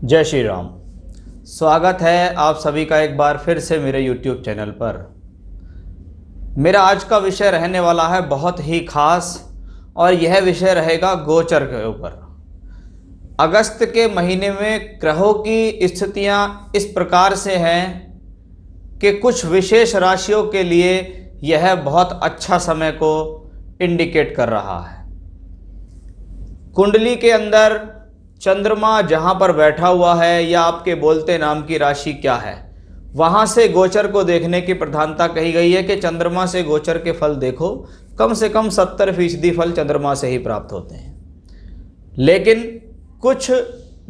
जय श्री राम। स्वागत है आप सभी का एक बार फिर से मेरे YouTube चैनल पर। मेरा आज का विषय रहने वाला है बहुत ही खास, और यह विषय रहेगा गोचर के ऊपर। अगस्त के महीने में ग्रहों की स्थितियां इस प्रकार से हैं कि कुछ विशेष राशियों के लिए यह बहुत अच्छा समय को इंडिकेट कर रहा है। कुंडली के अंदर चंद्रमा जहाँ पर बैठा हुआ है या आपके बोलते नाम की राशि क्या है, वहाँ से गोचर को देखने की प्रधानता कही गई है कि चंद्रमा से गोचर के फल देखो, कम से कम 70% फल चंद्रमा से ही प्राप्त होते हैं। लेकिन कुछ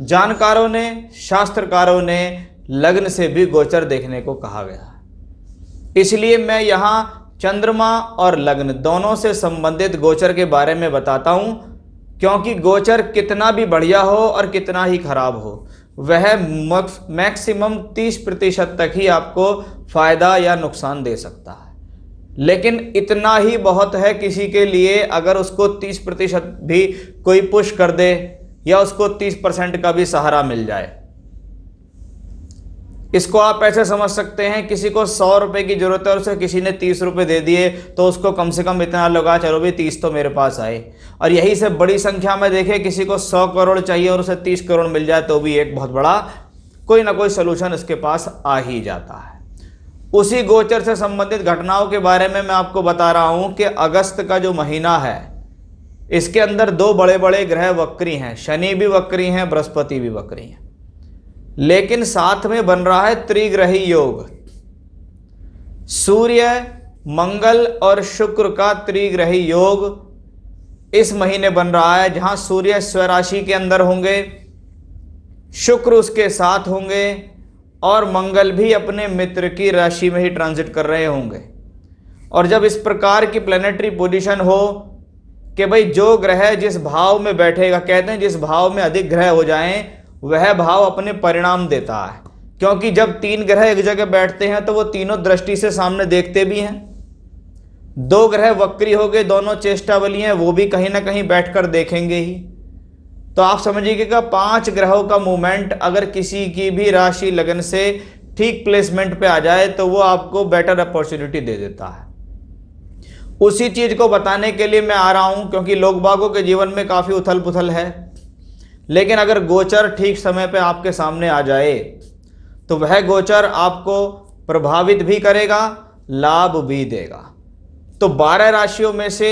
जानकारों ने, शास्त्रकारों ने लग्न से भी गोचर देखने को कहा गया है। इसलिए मैं यहाँ चंद्रमा और लग्न दोनों से संबंधित गोचर के बारे में बताता हूँ, क्योंकि गोचर कितना भी बढ़िया हो और कितना ही खराब हो, वह मैक्सिमम 30% तक ही आपको फायदा या नुकसान दे सकता है। लेकिन इतना ही बहुत है किसी के लिए, अगर उसको 30% भी कोई पुश कर दे या उसको 30% का भी सहारा मिल जाए। इसको आप ऐसे समझ सकते हैं, किसी को 100 रुपए की जरूरत है और उसे किसी ने 30 रुपए दे दिए, तो उसको कम से कम इतना लगा, चलो भी 30 तो मेरे पास आए। और यही से बड़ी संख्या में देखे, किसी को 100 करोड़ चाहिए और उसे 30 करोड़ मिल जाए, तो भी एक बहुत बड़ा कोई ना कोई सोल्यूशन इसके पास आ ही जाता है। उसी गोचर से संबंधित घटनाओं के बारे में मैं आपको बता रहा हूं कि अगस्त का जो महीना है, इसके अंदर दो बड़े बड़े ग्रह वक्री हैं। शनि भी वक्री हैं, बृहस्पति भी वक्री हैं, लेकिन साथ में बन रहा है त्रिग्रही योग। सूर्य, मंगल और शुक्र का त्रिग्रही योग इस महीने बन रहा है, जहां सूर्य स्वराशि के अंदर होंगे, शुक्र उसके साथ होंगे और मंगल भी अपने मित्र की राशि में ही ट्रांजिट कर रहे होंगे। और जब इस प्रकार की प्लैनेटरी पोजीशन हो कि भाई जो ग्रह जिस भाव में बैठेगा, कहते हैं जिस भाव में अधिक ग्रह हो जाएं वह भाव अपने परिणाम देता है। क्योंकि जब 3 ग्रह एक जगह बैठते हैं तो वो तीनों दृष्टि से सामने देखते भी हैं। 2 ग्रह वक्री हो गए, दोनों चेष्टा बली हैं, वो भी कहीं ना कहीं बैठकर देखेंगे ही। तो आप समझिएगा 5 ग्रहों का मूवमेंट अगर किसी की भी राशि लगन से ठीक प्लेसमेंट पे आ जाए तो वो आपको बेटर अपॉर्चुनिटी दे देता है। उसी चीज को बताने के लिए मैं आ रहा हूं, क्योंकि लोग बागों के जीवन में काफी उथल पुथल है। लेकिन अगर गोचर ठीक समय पे आपके सामने आ जाए तो वह गोचर आपको प्रभावित भी करेगा, लाभ भी देगा। तो 12 राशियों में से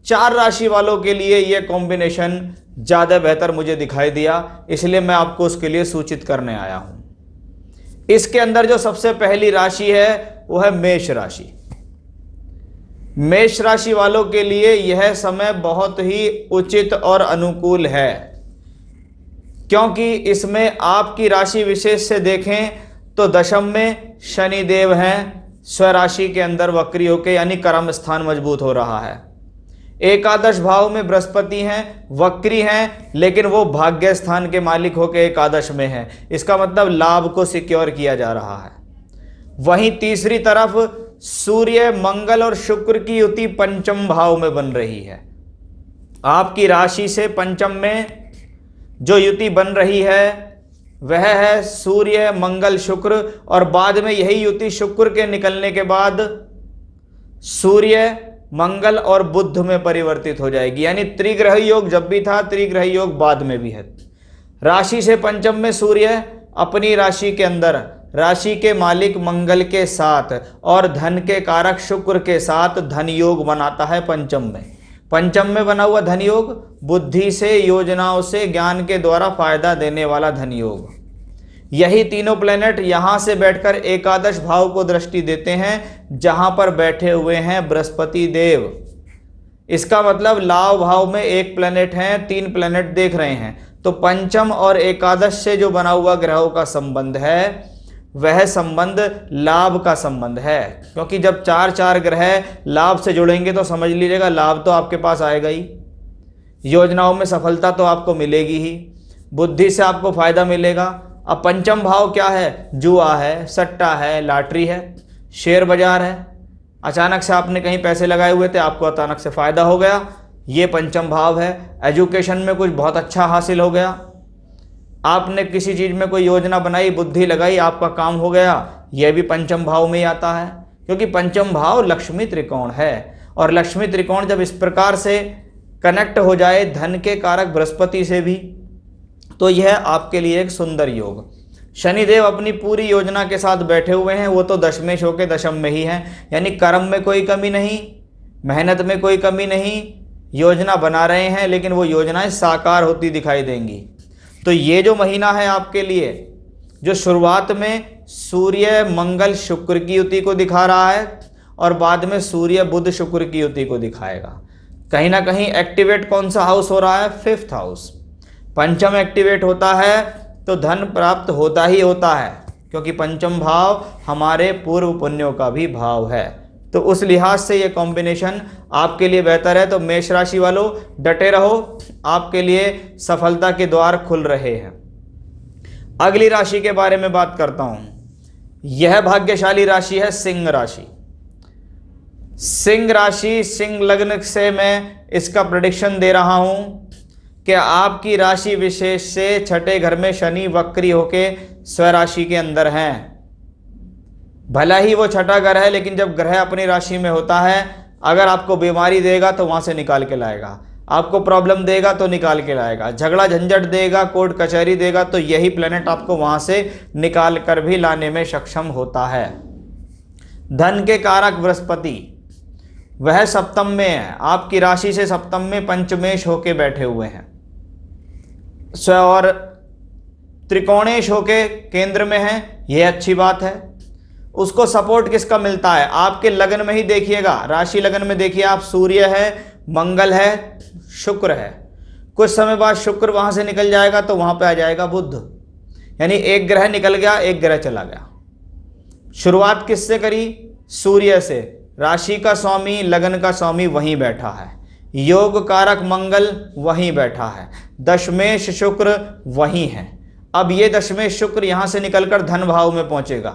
4 राशि वालों के लिए यह कॉम्बिनेशन ज्यादा बेहतर मुझे दिखाई दिया, इसलिए मैं आपको उसके लिए सूचित करने आया हूं। इसके अंदर जो सबसे पहली राशि है वो है मेष राशि। मेष राशि वालों के लिए यह समय बहुत ही उचित और अनुकूल है, क्योंकि इसमें आपकी राशि विशेष से देखें तो दशम में शनि देव हैं, स्वराशि के अंदर वक्री होकर, यानी कर्म स्थान मजबूत हो रहा है। एकादश भाव में बृहस्पति हैं, वक्री हैं, लेकिन वो भाग्य स्थान के मालिक होकर एकादश में हैं। इसका मतलब लाभ को सिक्योर किया जा रहा है। वहीं तीसरी तरफ सूर्य, मंगल और शुक्र की युति पंचम भाव में बन रही है। आपकी राशि से पंचम में जो युति बन रही है वह है सूर्य, मंगल, शुक्र, और बाद में यही युति शुक्र के निकलने के बाद सूर्य, मंगल और बुध में परिवर्तित हो जाएगी। यानी त्रिग्रह योग जब भी था, त्रिग्रह योग बाद में भी है। राशि से पंचम में सूर्य अपनी राशि के अंदर राशि के मालिक मंगल के साथ और धन के कारक शुक्र के साथ धन योग बनाता है पंचम में। पंचम में बना हुआ धन योग बुद्धि से, योजनाओं से, ज्ञान के द्वारा फायदा देने वाला धन योग। यही तीनों प्लेनेट यहां से बैठकर एकादश भाव को दृष्टि देते हैं, जहां पर बैठे हुए हैं बृहस्पति देव। इसका मतलब लाभ भाव में एक प्लेनेट है, 3 प्लेनेट देख रहे हैं। तो पंचम और एकादश से जो बना हुआ ग्रहों का संबंध है वह संबंध लाभ का संबंध है, क्योंकि जब 4 ग्रह लाभ से जुड़ेंगे तो समझ लीजिएगा लाभ तो आपके पास आएगा ही, योजनाओं में सफलता तो आपको मिलेगी ही, बुद्धि से आपको फायदा मिलेगा। अब पंचम भाव क्या है? जुआ है, सट्टा है, लॉटरी है, शेयर बाजार है। अचानक से आपने कहीं पैसे लगाए हुए थे, आपको अचानक से फायदा हो गया, ये पंचम भाव है। एजुकेशन में कुछ बहुत अच्छा हासिल हो गया, आपने किसी चीज में कोई योजना बनाई, बुद्धि लगाई, आपका काम हो गया, यह भी पंचम भाव में ही आता है, क्योंकि पंचम भाव लक्ष्मी त्रिकोण है। और लक्ष्मी त्रिकोण जब इस प्रकार से कनेक्ट हो जाए धन के कारक बृहस्पति से भी, तो यह आपके लिए एक सुंदर योग। शनिदेव अपनी पूरी योजना के साथ बैठे हुए हैं, वो तो दशमेश होकर दशम में ही हैं, यानी कर्म में कोई कमी नहीं, मेहनत में कोई कमी नहीं, योजना बना रहे हैं, लेकिन वो योजनाएं साकार होती दिखाई देंगी। तो ये जो महीना है आपके लिए, जो शुरुआत में सूर्य मंगल शुक्र की युति को दिखा रहा है और बाद में सूर्य बुध शुक्र की युति को दिखाएगा, कहीं ना कहीं एक्टिवेट कौन सा हाउस हो रहा है? 5th house. पंचम एक्टिवेट होता है तो धन प्राप्त होता ही होता है, क्योंकि पंचम भाव हमारे पूर्व पुण्यों का भी भाव है। तो उस लिहाज से ये कॉम्बिनेशन आपके लिए बेहतर है। तो मेष राशि वालों डटे रहो, आपके लिए सफलता के द्वार खुल रहे हैं। अगली राशि के बारे में बात करता हूं। यह भाग्यशाली राशि है सिंह राशि। सिंह राशि, सिंह लग्न से मैं इसका प्रेडिक्शन दे रहा हूं कि आपकी राशि विशेष से छठे घर में शनि वक्री होके स्वराशि के अंदर हैं। भला ही वो छठा घर है, लेकिन जब ग्रह अपनी राशि में होता है, अगर आपको बीमारी देगा तो वहां से निकाल के लाएगा, आपको प्रॉब्लम देगा तो निकाल के लाएगा, झगड़ा झंझट देगा, कोर्ट कचहरी देगा, तो यही प्लेनेट आपको वहां से निकाल कर भी लाने में सक्षम होता है। धन के कारक बृहस्पति वह सप्तम में है, आपकी राशि से सप्तम में पंचमेश होके बैठे हुए हैं और त्रिकोणेश होके केंद्र में है, यह अच्छी बात है। उसको सपोर्ट किसका मिलता है? आपके लगन में ही देखिएगा, राशि लगन में देखिए आप, सूर्य है, मंगल है, शुक्र है। कुछ समय बाद शुक्र वहां से निकल जाएगा तो वहां पे आ जाएगा बुध, यानी एक ग्रह निकल गया, एक ग्रह चला गया। शुरुआत किससे करी? सूर्य से। राशि का स्वामी, लगन का स्वामी वहीं बैठा है, योग कारक मंगल वहीं बैठा है, दशमेश शुक्र वहीं है। अब ये दशमेश शुक्र यहां से निकलकर धन भाव में पहुंचेगा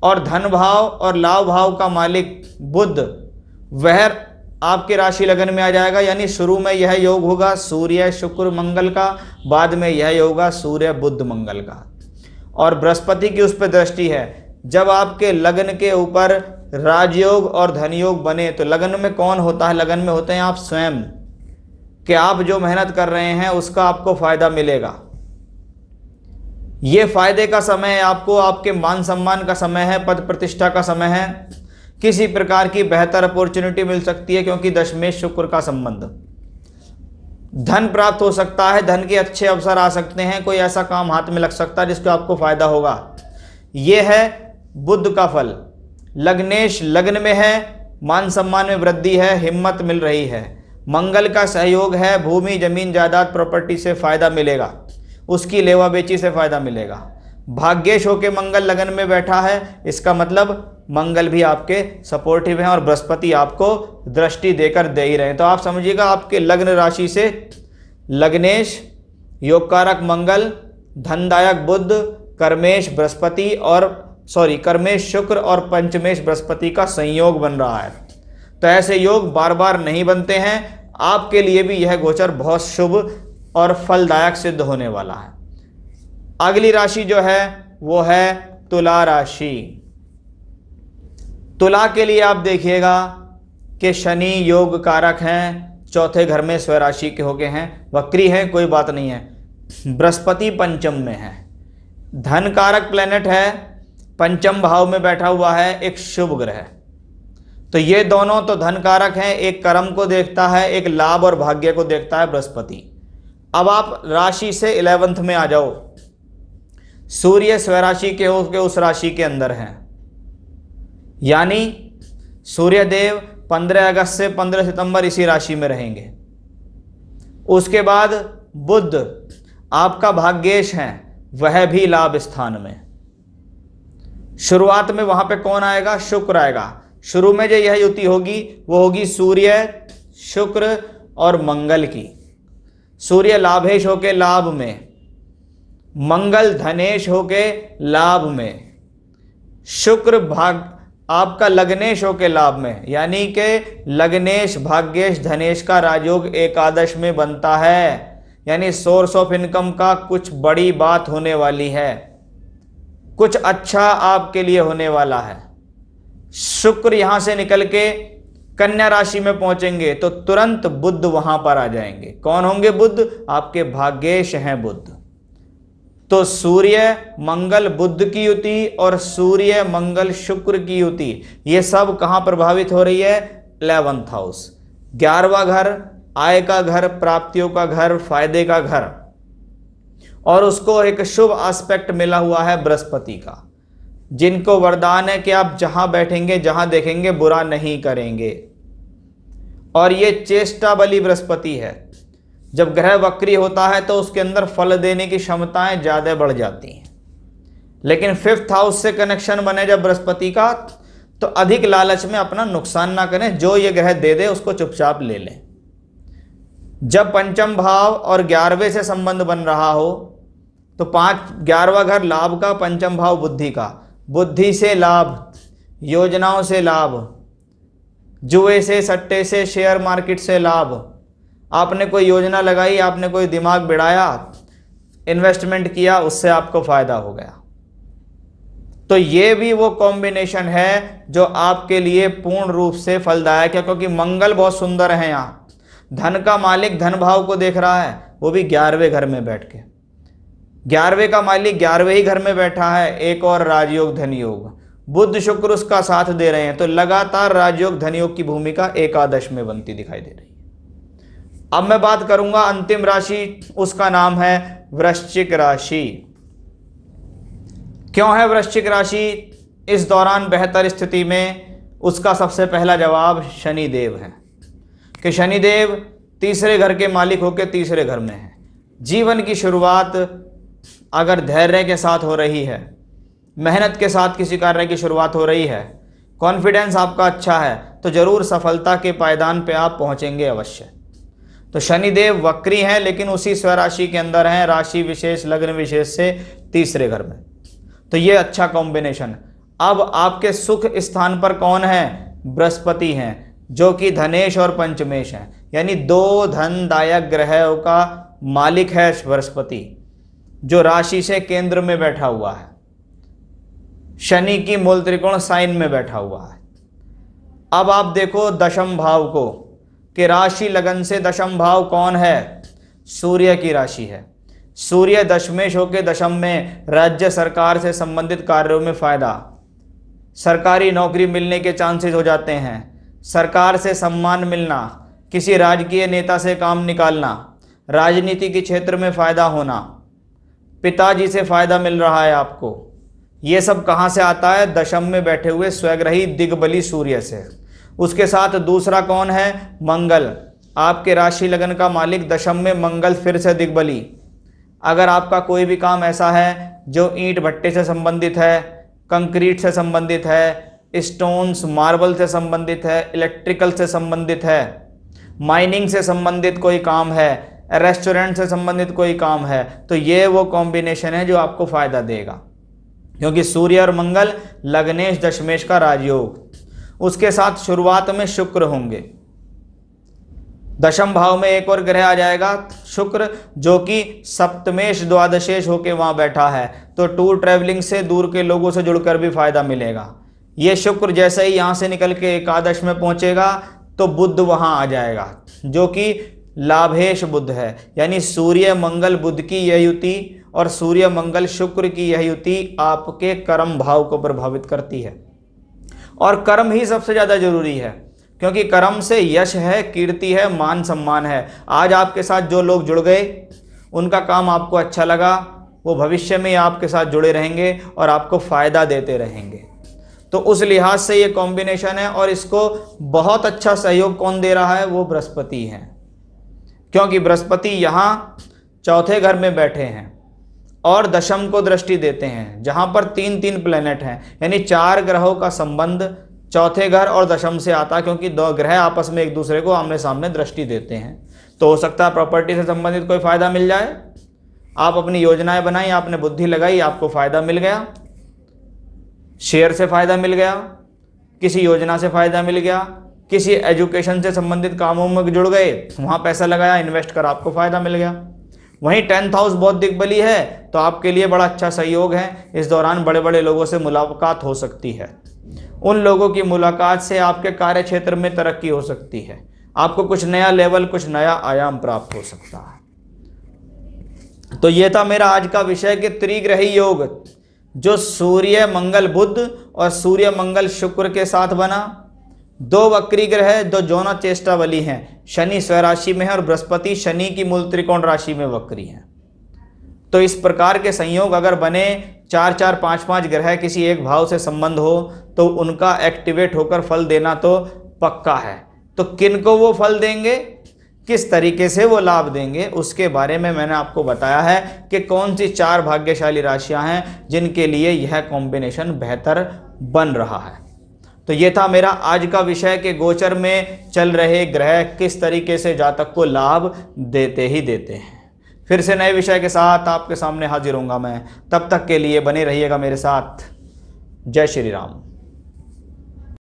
और धन भाव और लाभ भाव का मालिक बुध वह आपके राशि लगन में आ जाएगा। यानी शुरू में यह योग होगा सूर्य शुक्र मंगल का, बाद में यह योग होगा सूर्य बुध मंगल का। और बृहस्पति की उस पर दृष्टि है। जब आपके लगन के ऊपर राजयोग और धनयोग बने तो लगन में कौन होता है? लगन में होते हैं आप स्वयं, कि आप जो मेहनत कर रहे हैं उसका आपको फायदा मिलेगा। ये फायदे का समय है, आपको आपके मान सम्मान का समय है, पद प्रतिष्ठा का समय है, किसी प्रकार की बेहतर अपॉर्चुनिटी मिल सकती है, क्योंकि दशमेश शुक्र का संबंध। धन प्राप्त हो सकता है, धन के अच्छे अवसर आ सकते हैं, कोई ऐसा काम हाथ में लग सकता है जिसका आपको फायदा होगा। यह है बुध का फल। लग्नेश लग्न में है, मान सम्मान में वृद्धि है, हिम्मत मिल रही है। मंगल का सहयोग है, भूमि जमीन जायदाद प्रॉपर्टी से फायदा मिलेगा, उसकी लेवा बेची से फायदा मिलेगा। भाग्येश होके मंगल लगन में बैठा है, इसका मतलब मंगल भी आपके सपोर्टिव हैं और बृहस्पति आपको दृष्टि देकर दे ही रहे हैं। तो आप समझिएगा आपके लग्न राशि से लग्नेश, योगकारक मंगल, धनदायक बुध, कर्मेश बृहस्पति और कर्मेश शुक्र और पंचमेश बृहस्पति का संयोग बन रहा है। तो ऐसे योग बार बार नहीं बनते हैं, आपके लिए भी यह गोचर बहुत शुभ और फलदायक सिद्ध होने वाला है। अगली राशि जो है वो है तुला राशि। तुला के लिए आप देखिएगा कि शनि योग कारक हैं, चौथे घर में स्वराशि के होके हैं, वक्री हैं, कोई बात नहीं है। बृहस्पति पंचम में है, धन कारक प्लेनेट है, पंचम भाव में बैठा हुआ है, एक शुभ ग्रह। तो ये दोनों तो धन कारक हैं, एक कर्म को देखता है, एक लाभ और भाग्य को देखता है बृहस्पति। अब आप राशि से 11th में आ जाओ। सूर्य स्वराशि के होके उस राशि के अंदर हैं, यानी सूर्य देव 15 अगस्त से 15 सितंबर इसी राशि में रहेंगे। उसके बाद बुध आपका भाग्येश हैं, वह भी लाभ स्थान में। शुरुआत में वहां पे कौन आएगा? शुक्र आएगा। शुरू में जो यह युति होगी वो होगी सूर्य शुक्र और मंगल की। सूर्य लाभेश होके लाभ में, मंगल धनेश होके लाभ में, शुक्र भाग आपका लग्नेश होके लाभ में, यानी कि लग्नेश भाग्येश धनेश का राजयोग एकादश में बनता है। यानी सोर्स ऑफ इनकम का कुछ बड़ी बात होने वाली है, कुछ अच्छा आपके लिए होने वाला है। शुक्र यहां से निकल के कन्या राशि में पहुंचेंगे तो तुरंत बुध वहां पर आ जाएंगे। कौन होंगे बुध? आपके भाग्येश हैं बुध। तो सूर्य मंगल बुध की युति और सूर्य मंगल शुक्र की युति, ये सब कहां प्रभावित हो रही है? 11th हाउस, 11वां घर, आय का घर, प्राप्तियों का घर, फायदे का घर। और उसको एक शुभ एस्पेक्ट मिला हुआ है बृहस्पति का, जिनको वरदान है कि आप जहां बैठेंगे जहां देखेंगे बुरा नहीं करेंगे। और ये चेष्टा बली बृहस्पति है। जब ग्रह वक्री होता है तो उसके अंदर फल देने की क्षमताएं ज्यादा बढ़ जाती हैं, लेकिन 5th हाउस से कनेक्शन बने जब बृहस्पति का, तो अधिक लालच में अपना नुकसान ना करें। जो ये ग्रह दे दे उसको चुपचाप ले लें। जब पंचम भाव और 11वें से संबंध बन रहा हो तो 11वां घर लाभ का, पंचम भाव बुद्धि का, बुद्धि से लाभ, योजनाओं से लाभ, जुए से, सट्टे से, शेयर मार्केट से लाभ। आपने कोई योजना लगाई, आपने कोई दिमाग बिड़ाया, इन्वेस्टमेंट किया, उससे आपको फायदा हो गया। तो ये भी वो कॉम्बिनेशन है जो आपके लिए पूर्ण रूप से फलदायक है, क्योंकि मंगल बहुत सुंदर है। यहाँ धन का मालिक धन भाव को देख रहा है, वो भी 11वें घर में बैठ के। 11वें का मालिक 11वें ही घर में बैठा है। एक और राजयोग धन योग, बुध शुक्र उसका साथ दे रहे हैं, तो लगातार राजयोग धन योग की भूमिका एकादश में बनती दिखाई दे रही है। अब मैं बात करूंगा अंतिम राशि, उसका नाम है वृश्चिक राशि। क्यों है वृश्चिक राशि इस दौरान बेहतर स्थिति में? उसका सबसे पहला जवाब शनिदेव है कि शनिदेव तीसरे घर के मालिक होकर तीसरे घर में है। जीवन की शुरुआत अगर धैर्य के साथ हो रही है, मेहनत के साथ किसी कार्य की शुरुआत हो रही है, कॉन्फिडेंस आपका अच्छा है, तो जरूर सफलता के पायदान पे आप पहुंचेंगे अवश्य। तो शनिदेव वक्री हैं, लेकिन उसी स्वराशि के अंदर हैं, राशि विशेष लग्न विशेष से तीसरे घर में। तो ये अच्छा कॉम्बिनेशन। अब आपके सुख स्थान पर कौन है? बृहस्पति हैं, जो कि धनेश और पंचमेश हैं, यानी 2 धनदायक ग्रहों का मालिक है बृहस्पति, जो राशि से केंद्र में बैठा हुआ है, शनि की मूल त्रिकोण साइन में बैठा हुआ है। अब आप देखो दशम भाव को कि राशि लगन से दशम भाव कौन है? सूर्य की राशि है। सूर्य दशमेश होकर दशम में, राज्य सरकार से संबंधित कार्यों में फायदा, सरकारी नौकरी मिलने के चांसेस हो जाते हैं, सरकार से सम्मान मिलना, किसी राजकीय नेता से काम निकालना, राजनीति के क्षेत्र में फायदा होना, पिताजी से फायदा मिल रहा है आपको। ये सब कहाँ से आता है? दशम में बैठे हुए स्वग्रही दिग्बली सूर्य से। उसके साथ दूसरा कौन है? मंगल, आपके राशि लगन का मालिक दशम में मंगल फिर से दिग्बली। अगर आपका कोई भी काम ऐसा है जो ईंट भट्टे से संबंधित है, कंक्रीट से संबंधित है, स्टोन्स मार्बल से संबंधित है, इलेक्ट्रिकल से संबंधित है, माइनिंग से संबंधित कोई काम है, रेस्टोरेंट से संबंधित कोई काम है, तो ये वो कॉम्बिनेशन है जो आपको फायदा देगा, क्योंकि सूर्य और मंगल लग्नेश दशमेश का राजयोग। उसके साथ शुरुआत में शुक्र होंगे, दशम भाव में एक और ग्रह आ जाएगा शुक्र, जो कि सप्तमेश द्वादशेश होके वहां बैठा है। तो टूर ट्रैवलिंग से, दूर के लोगों से जुड़कर भी फायदा मिलेगा। ये शुक्र जैसे ही यहां से निकल के एकादश में पहुंचेगा तो बुध वहां आ जाएगा, जो कि लाभेश बुध है, यानी सूर्य मंगल बुध की यह युति और सूर्य मंगल शुक्र की यह युति आपके कर्म भाव को प्रभावित करती है। और कर्म ही सबसे ज्यादा जरूरी है, क्योंकि कर्म से यश है, कीर्ति है, मान सम्मान है। आज आपके साथ जो लोग जुड़ गए, उनका काम आपको अच्छा लगा, वो भविष्य में आपके साथ जुड़े रहेंगे और आपको फायदा देते रहेंगे। तो उस लिहाज से ये कॉम्बिनेशन है। और इसको बहुत अच्छा सहयोग कौन दे रहा है? वो बृहस्पति हैं, क्योंकि बृहस्पति यहाँ चौथे घर में बैठे हैं और दशम को दृष्टि देते हैं, जहां पर 3 प्लेनेट हैं, यानी 4 ग्रहों का संबंध चौथे घर और दशम से आता है, क्योंकि 2 ग्रह आपस में एक दूसरे को आमने सामने दृष्टि देते हैं। तो हो सकता है प्रॉपर्टी से संबंधित कोई फायदा मिल जाए, आप अपनी योजनाएं बनाई, आपने बुद्धि लगाई, आपको फायदा मिल गया, शेयर से फायदा मिल गया, किसी योजना से फायदा मिल गया, किसी एजुकेशन से संबंधित कामों में जुड़ गए, वहां पैसा लगाया, इन्वेस्ट कर आपको फायदा मिल गया। वहीं 10th हाउस बौद्धिक बली है तो आपके लिए बड़ा अच्छा सहयोग है। इस दौरान बड़े बड़े लोगों से मुलाकात हो सकती है। उन लोगों की मुलाकात से आपके कार्य क्षेत्र में तरक्की हो सकती है। आपको कुछ नया लेवल, कुछ नया आयाम प्राप्त हो सकता है। तो ये था मेरा आज का विषय कि त्रिग्रही योग जो सूर्य मंगल बुध और सूर्य मंगल शुक्र के साथ बना, दो वक्री ग्रह जो दोनों चेष्टा बली हैं, शनि स्वराशि में है और बृहस्पति शनि की मूल त्रिकोण राशि में वक्री है। तो इस प्रकार के संयोग अगर बने, 4-4, 5-5 ग्रह किसी एक भाव से संबंध हो तो उनका एक्टिवेट होकर फल देना तो पक्का है। तो किन को वो फल देंगे, किस तरीके से वो लाभ देंगे, उसके बारे में मैंने आपको बताया है कि कौन सी 4 भाग्यशाली राशियां हैं जिनके लिए यह कॉम्बिनेशन बेहतर बन रहा है। तो ये था मेरा आज का विषय कि गोचर में चल रहे ग्रह किस तरीके से जातक को लाभ देते ही देते हैं। फिर से नए विषय के साथ आपके सामने हाजिर होऊंगा मैं। तब तक के लिए बने रहिएगा मेरे साथ। जय श्री राम।